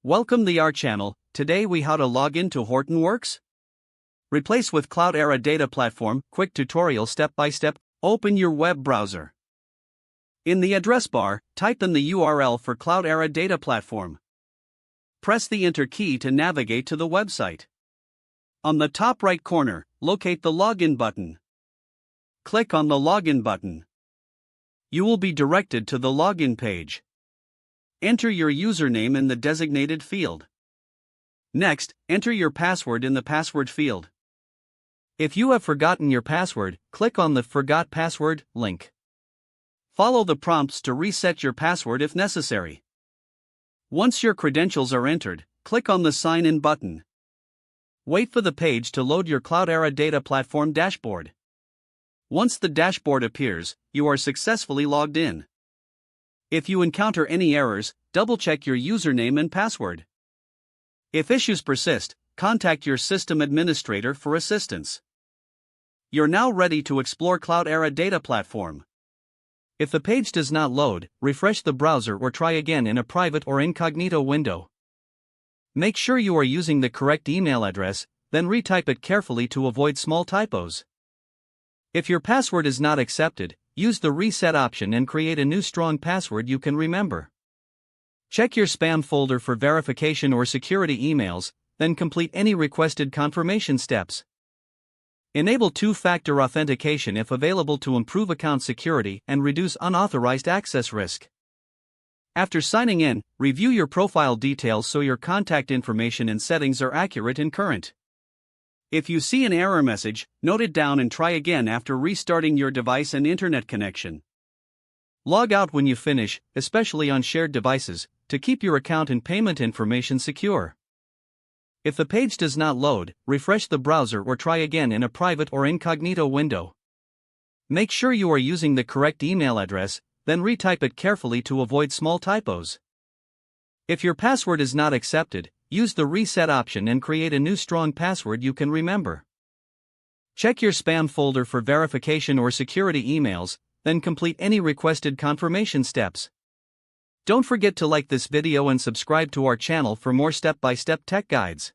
Welcome to our channel. Today we how to log into Hortonworks. Replace with Cloudera Data Platform. Quick tutorial step by step. Open your web browser. In the address bar, type in the URL for Cloudera Data Platform. Press the Enter key to navigate to the website. On the top right corner, locate the Login button. Click on the Login button. You will be directed to the login page. Enter your username in the designated field. Next, enter your password in the password field. If you have forgotten your password, click on the Forgot Password link. Follow the prompts to reset your password if necessary. Once your credentials are entered, click on the Sign In button. Wait for the page to load your Cloudera Data Platform dashboard. Once the dashboard appears, you are successfully logged in. If you encounter any errors, double-check your username and password. If issues persist, contact your system administrator for assistance. You're now ready to explore Cloudera Data Platform. If the page does not load, refresh the browser or try again in a private or incognito window. Make sure you are using the correct email address, then retype it carefully to avoid small typos. If your password is not accepted, use the reset option and create a new strong password you can remember. Check your spam folder for verification or security emails, then complete any requested confirmation steps. Enable two-factor authentication if available to improve account security and reduce unauthorized access risk. After signing in, review your profile details so your contact information and settings are accurate and current. If you see an error message, note it down and try again after restarting your device and internet connection. Log out when you finish, especially on shared devices, to keep your account and payment information secure. If the page does not load, refresh the browser or try again in a private or incognito window. Make sure you are using the correct email address, then retype it carefully to avoid small typos. If your password is not accepted, use the reset option and create a new strong password you can remember. Check your spam folder for verification or security emails, then complete any requested confirmation steps. Don't forget to like this video and subscribe to our channel for more step-by-step tech guides.